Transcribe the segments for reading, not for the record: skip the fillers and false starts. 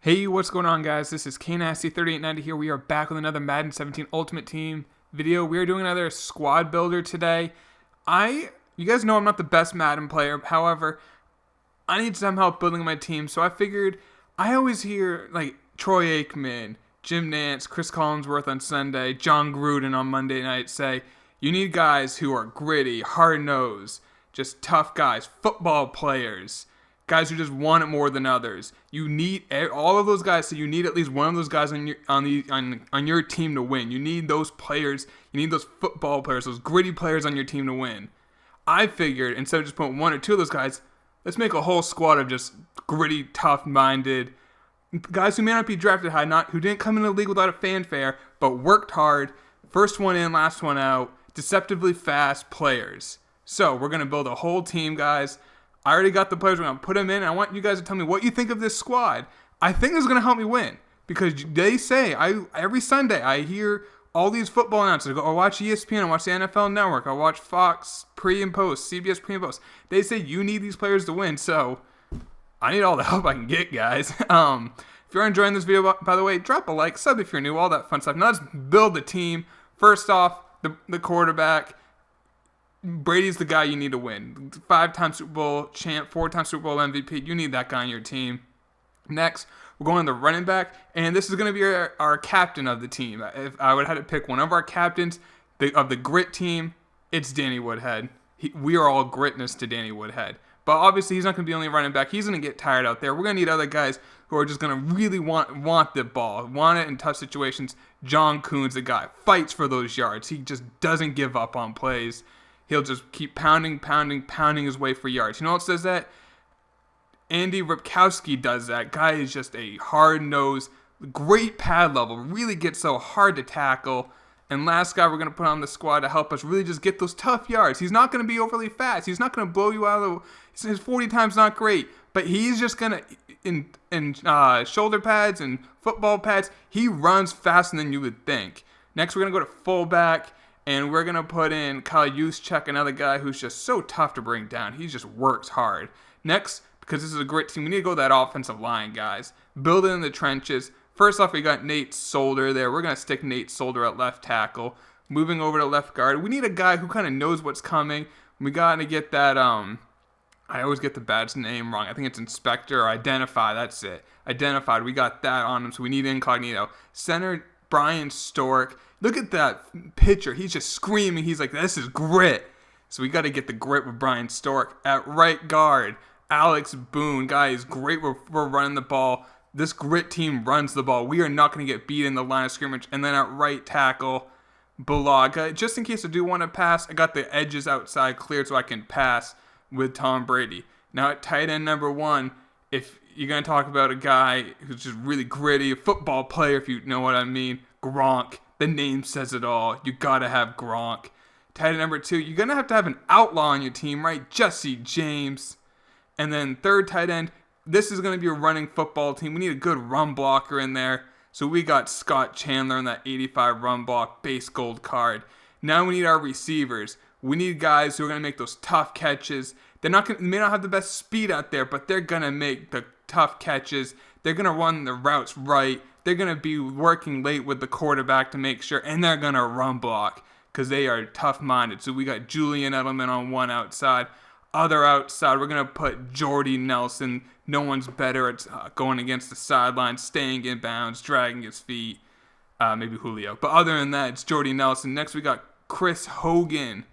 Hey, what's going on, guys? This is KNasty3890 here. We are back with another Madden 17 Ultimate Team video. We are doing another squad builder today. You guys know I'm not the best Madden player. However, I need some help building my team, so I figured I always hear like Troy Aikman, Jim Nantz, Chris Collinsworth on Sunday, John Gruden on Monday night say, you need guys who are gritty, hard-nosed, just tough guys, football players, guys who just want it more than others. You need all of those guys, so you need at least one of those guys on your team to win. You need those players, you need those football players, those gritty players on your team to win. I figured instead of just putting one or two of those guys, let's make a whole squad of just gritty, tough-minded guys who may not be drafted high, who didn't come into the league without a fanfare, but worked hard, first one in, last one out, deceptively fast players. So we're going to build a whole team, guys. I already got the players. We're going to put them in. I want you guys to tell me what you think of this squad. I think it's going to help me win because they say, every Sunday I hear all these football announcers go, I watch ESPN, I watch the NFL Network, I watch Fox pre and post, CBS pre and post. They say you need these players to win, so I need all the help I can get, guys. If you're enjoying this video, by the way, drop a like, sub if you're new, all that fun stuff. Now let's build the team. First off, the quarterback. Brady's the guy you need to win. 5-time Super Bowl champ, 4-time Super Bowl MVP. You need that guy on your team. Next, we're going to the running back, and this is going to be our captain of the team. If I would have to pick one of our captains of the grit team, it's Danny Woodhead. We are all gritness to Danny Woodhead. But obviously, he's not going to be the only running back. He's going to get tired out there. We're going to need other guys who are just going to really want the ball, want it in tough situations. John Kuhn's the guy. Fights for those yards. He just doesn't give up on plays. He'll just keep pounding his way for yards. You know what says that? Andy Ripkowski does that. Guy is just a hard-nosed, great pad level. Really gets so hard to tackle. And last guy we're going to put on the squad to help us really just get those tough yards. He's not going to be overly fast. He's not going to blow you out of the... His 40 time's not great. But he's just going to... In shoulder pads and football pads, he runs faster than you would think. Next, we're going to go to fullback. And we're going to put in Kyle Juszczyk, another guy who's just so tough to bring down. He just works hard. Next, because this is a great team, we need to go that offensive line, guys. Build it in the trenches. First off, we got Nate Solder there. We're going to stick Nate Solder at left tackle. Moving over to left guard, we need a guy who kind of knows what's coming. We got to get that, I always get the bad's name wrong. I think it's Inspector or Identify. That's it. Identified. We got that on him, so we need incognito. Center, Brian Stork. Look at that picture. He's just screaming. He's like, this is grit. So we got to get the grit with Brian Stork. At right guard, Alex Boone. Guy is great. We're running the ball. This grit team runs the ball. We are not going to get beat in the line of scrimmage. And then at right tackle, Bulaga. Just in case I do want to pass, I got the edges outside cleared so I can pass with Tom Brady. Now at tight end number 1, if you're going to talk about a guy who's just really gritty, a football player, if you know what I mean, Gronk. The name says it all. You got to have Gronk. Tight end number 2, you're going to have an outlaw on your team, right? Jesse James. And then third tight end, this is going to be a running football team. We need a good run blocker in there. So we got Scott Chandler in that 85 run block base gold card. Now we need our receivers. We need guys who are going to make those tough catches. They may not have the best speed out there, but they're going to make the tough catches. They're going to run the routes right. They're going to be working late with the quarterback to make sure, and they're going to run block because they are tough-minded. So we got Julian Edelman on one outside. Other outside, we're going to put Jordy Nelson. No one's better at going against the sideline, staying in bounds, dragging his feet. Maybe Julio. But other than that, it's Jordy Nelson. Next, we got Chris Hogan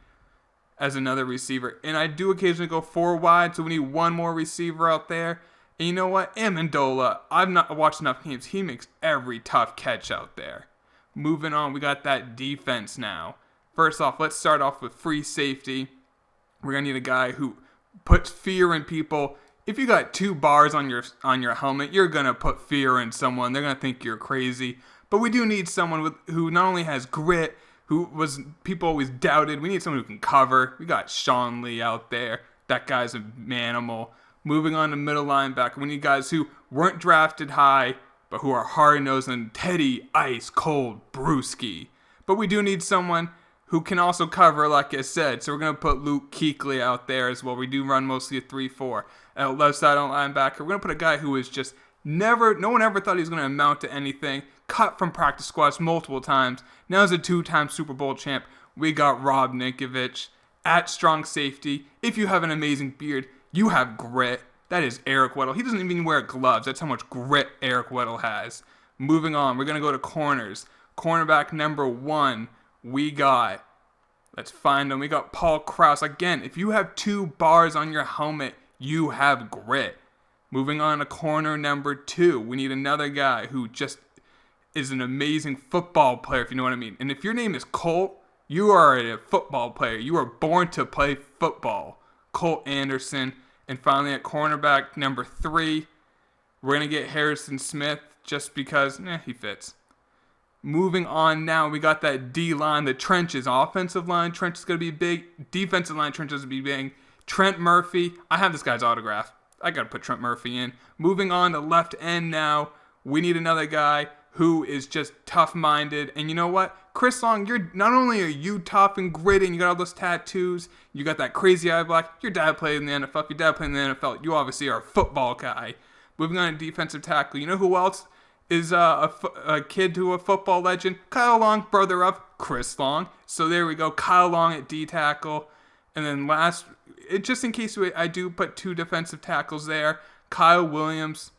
as another receiver. And I do occasionally go 4 wide, so we need one more receiver out there. And you know what? Amendola, I've not watched enough games. He makes every tough catch out there. Moving on, we got that defense now. First off, let's start off with free safety. We're going to need a guy who puts fear in people. If you got 2 bars on your helmet, you're going to put fear in someone. They're going to think you're crazy. But we do need someone who not only has grit, people always doubted. We need someone who can cover. We got Sean Lee out there. That guy's an animal. Moving on to middle linebacker, we need guys who weren't drafted high, but who are hard-nosed and Teddy Ice Cold Bruschi. But we do need someone who can also cover, like I said. So we're going to put Luke Kuechly out there as well. We do run mostly a 3-4. At left side on linebacker, we're going to put a guy who is just No one ever thought he was going to amount to anything. Cut from practice squads multiple times. Now he's a 2-time Super Bowl champ. We got Rob Ninkovich at strong safety. If you have an amazing beard, you have grit. That is Eric Weddle. He doesn't even wear gloves. That's how much grit Eric Weddle has. Moving on, we're going to go to corners. Cornerback number 1, we got, let's find him. We got Paul Krause. Again, if you have 2 bars on your helmet, you have grit. Moving on to corner number 2, we need another guy who just is an amazing football player, if you know what I mean. And if your name is Colt, you are a football player. You are born to play football. Colt Anderson. And finally at cornerback number 3, we're going to get Harrison Smith just because he fits. Moving on now, we got that D-line, the trenches. Offensive line, trench is going to be big. Defensive line, trenches will be big. Trent Murphy. I have this guy's autograph. I got to put Trent Murphy in. Moving on to left end now, we need another guy who is just tough-minded. And you know what? Chris Long, you're not only are you tough and gritty, and you got all those tattoos, you got that crazy eye black. Your dad played in the NFL. If your dad played in the NFL, you obviously are a football guy. Moving on to defensive tackle, you know who else is a kid to a football legend? Kyle Long, brother of Chris Long. So there we go. Kyle Long at D tackle. And then last, just in case I do put 2 defensive tackles there, Kyle Williams.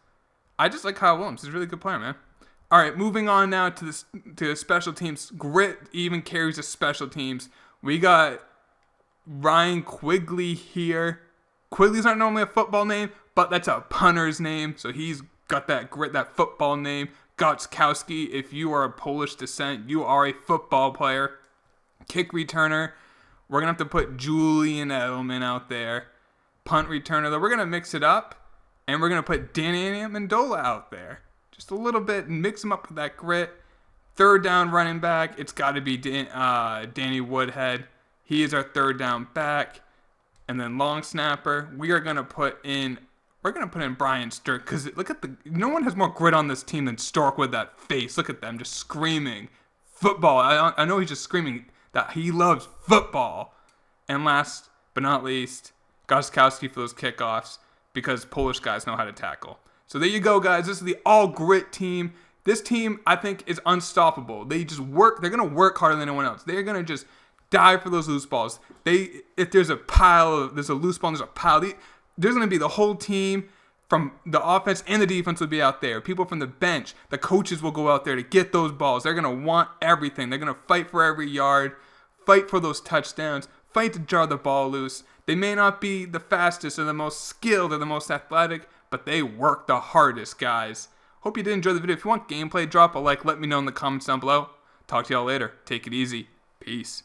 I just like Kyle Williams. He's a really good player, man. All right, moving on now to special teams. Grit even carries the special teams. We got Ryan Quigley here. Quigley's not normally a football name, but that's a punter's name, so he's got that grit, that football name. Gotskowski, if you are of Polish descent, you are a football player. Kick returner, we're going to have to put Julian Edelman out there. Punt returner, though, we're going to mix it up, and we're going to put Danny Amendola out there. Just a little bit and mix him up with that grit. Third down running back, it's got to be Danny Woodhead. He is our third down back. And then long snapper, we're going to put in Brian Sturck, because look at no one has more grit on this team than Stork with that face. Look at them just screaming football. I know he's just screaming that he loves football. And last but not least, Gostkowski for those kickoffs, because Polish guys know how to tackle. So there you go, guys. This is the all grit team. This team, I think, is unstoppable. They just work. They're going to work harder than anyone else. They're going to just die for those loose balls. If there's a loose ball, there's a pile. There's going to be the whole team from the offense and the defense will be out there. People from the bench, the coaches will go out there to get those balls. They're going to want everything. They're going to fight for every yard, fight for those touchdowns, fight to jar the ball loose. They may not be the fastest or the most skilled or the most athletic, but they work the hardest, guys. Hope you did enjoy the video. If you want gameplay, drop a like. Let me know in the comments down below. Talk to y'all later. Take it easy. Peace.